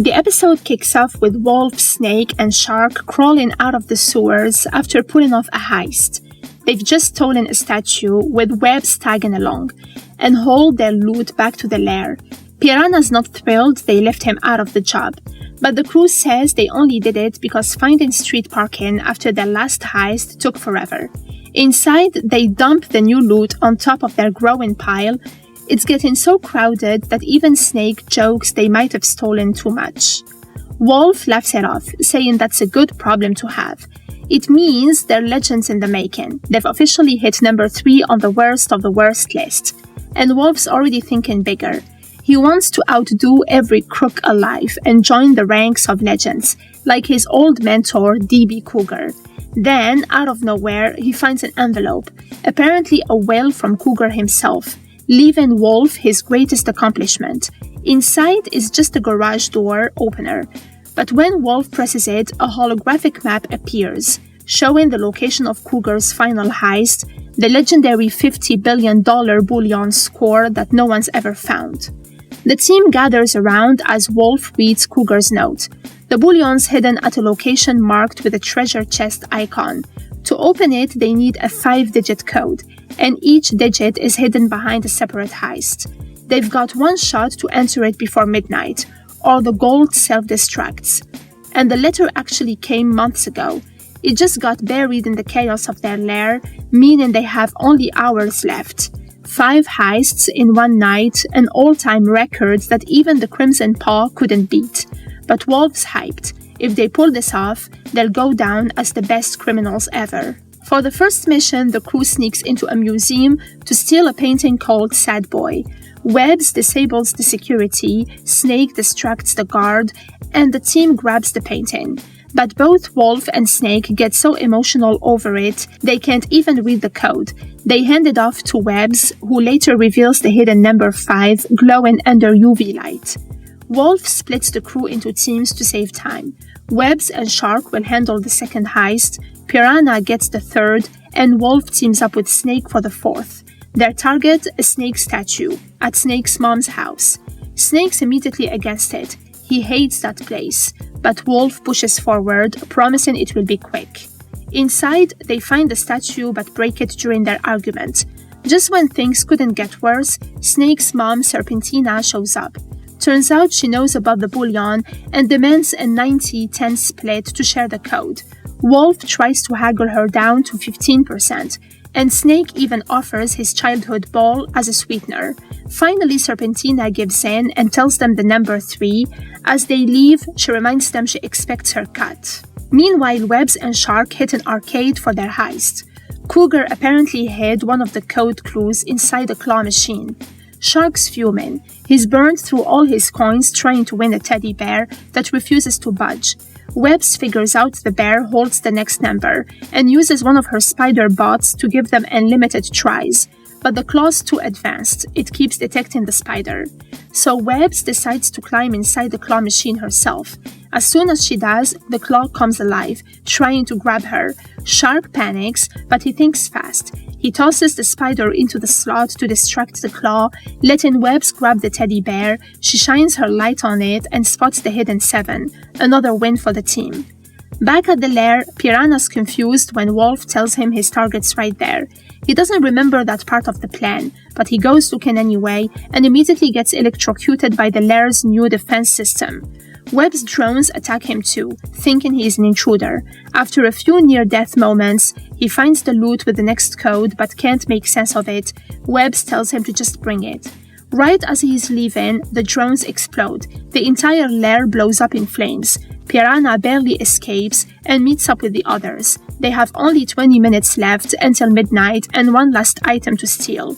The episode kicks off with Wolf, Snake, and Shark crawling out of the sewers after pulling off a heist. They've just stolen a statue with Webbs tagging along and hauled their loot back to the lair. Piranha's not thrilled they left him out of the job, but the crew says they only did it because finding street parking after their last heist took forever. Inside, they dump the new loot on top of their growing pile. It's getting so crowded that even Snake jokes they might have stolen too much. Wolf laughs it off, saying that's a good problem to have. It means they're legends in the making. They've officially hit number 3 on the worst of the worst list. And Wolf's already thinking bigger. He wants to outdo every crook alive and join the ranks of legends, like his old mentor, D.B. Cougar. Then, out of nowhere, he finds an envelope, apparently a will from Cougar himself, leaving Wolf his greatest accomplishment. Inside is just a garage door opener, but when Wolf presses it, a holographic map appears, showing the location of Cougar's final heist, the legendary $50 billion bullion score that no one's ever found. The team gathers around as Wolf reads Cougar's note. The bullion's hidden at a location marked with a treasure chest icon. To open it, they need a 5-digit code, and each digit is hidden behind a separate heist. They've got one shot to enter it before midnight, or the gold self-destructs. And the letter actually came months ago. It just got buried in the chaos of their lair, meaning they have only hours left. 5 heists in one night, an all-time record that even the Crimson Paw couldn't beat. But Wolf's hyped. If they pull this off, they'll go down as the best criminals ever. For the first mission, the crew sneaks into a museum to steal a painting called Sad Boy. Webbs disables the security, Snake distracts the guard, and the team grabs the painting. But both Wolf and Snake get so emotional over it, they can't even read the code. They hand it off to Webbs, who later reveals the hidden number 5 glowing under UV light. Wolf splits the crew into teams to save time. Webbs and Shark will handle the second heist, Piranha gets the third, and Wolf teams up with Snake for the fourth. Their target, a Snake statue, at Snake's mom's house. Snake's immediately against it. He hates that place, but Wolf pushes forward, promising it will be quick. Inside, they find the statue but break it during their argument. Just when things couldn't get worse, Snake's mom, Serpentina, shows up. Turns out she knows about the bullion and demands a 90-10 split to share the code. Wolf tries to haggle her down to 15%, and Snake even offers his childhood ball as a sweetener. Finally, Serpentina gives in and tells them the number 3. As they leave, she reminds them she expects her cut. Meanwhile, Webbs and Shark hit an arcade for their heist. Cougar apparently hid one of the code clues inside a claw machine. Shark's fuming. He's burned through all his coins trying to win a teddy bear that refuses to budge. Webbs figures out the bear holds the next number and uses one of her spider bots to give them unlimited tries. But the claw's too advanced. It keeps detecting the spider. So Webbs decides to climb inside the claw machine herself. As soon as she does, the claw comes alive, trying to grab her. Shark panics, but he thinks fast. He tosses the spider into the slot to distract the claw, letting Webbs grab the teddy bear. She shines her light on it and spots the hidden 7, another win for the team. Back at the lair, Piranha's confused when Wolf tells him his target's right there. He doesn't remember that part of the plan, but he goes looking anyway and immediately gets electrocuted by the lair's new defense system. Webb's drones attack him too, thinking he is an intruder. After a few near-death moments, he finds the loot with the next code but can't make sense of it. Webbs tells him to just bring it. Right as he is leaving, the drones explode. The entire lair blows up in flames. Piranha barely escapes and meets up with the others. They have only 20 minutes left until midnight and one last item to steal.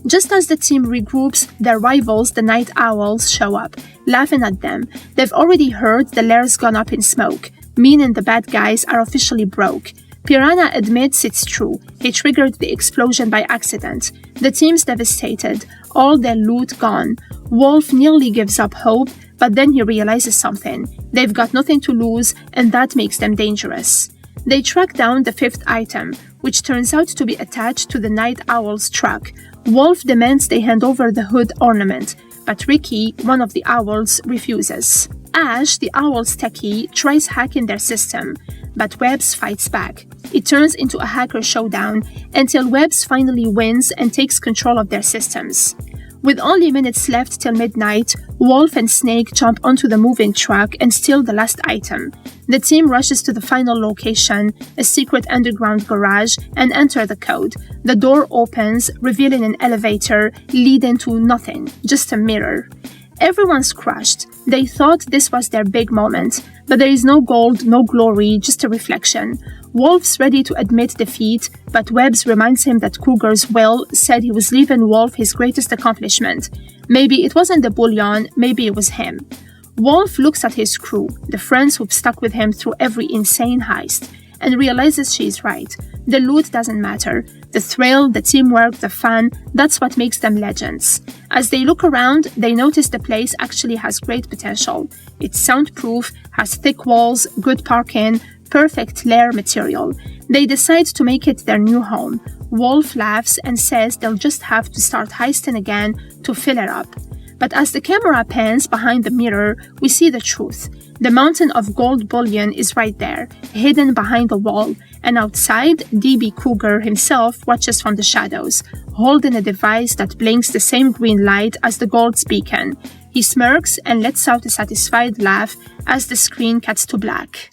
Just as the team regroups, their rivals, the Night Owls, show up, laughing at them. They've already heard the lair's gone up in smoke, meaning the bad guys are officially broke. Piranha admits it's true. He triggered the explosion by accident. The team's devastated, all their loot gone. Wolf nearly gives up hope, but then he realizes something. They've got nothing to lose, and that makes them dangerous. They track down the 5th item, which turns out to be attached to the Night Owl's truck. Wolf demands they hand over the hood ornament, but Ricky, one of the owls, refuses. Ash, the owl's techie, tries hacking their system, but Webbs fights back. It turns into a hacker showdown until Webbs finally wins and takes control of their systems. With only minutes left till midnight, Wolf and Snake jump onto the moving truck and steal the last item. The team rushes to the final location, a secret underground garage, and enter the code. The door opens, revealing an elevator leading to nothing, just a mirror. Everyone's crushed. They thought this was their big moment, but there is no gold, no glory, just a reflection. Wolf's ready to admit defeat, but Webbs reminds him that Cougar's will said he was leaving Wolf his greatest accomplishment. Maybe it wasn't the bullion, maybe it was him. Wolf looks at his crew, the friends who've stuck with him through every insane heist, and realizes she's right. The loot doesn't matter. The thrill, the teamwork, the fun, that's what makes them legends. As they look around, they notice the place actually has great potential. It's soundproof, has thick walls, good parking, perfect lair material. They decide to make it their new home. Wolf laughs and says they'll just have to start heisting again to fill it up. But as the camera pans behind the mirror, we see the truth. The mountain of gold bullion is right there, hidden behind the wall, and outside, DB Cougar himself watches from the shadows, holding a device that blinks the same green light as the gold's beacon. He smirks and lets out a satisfied laugh as the screen cuts to black.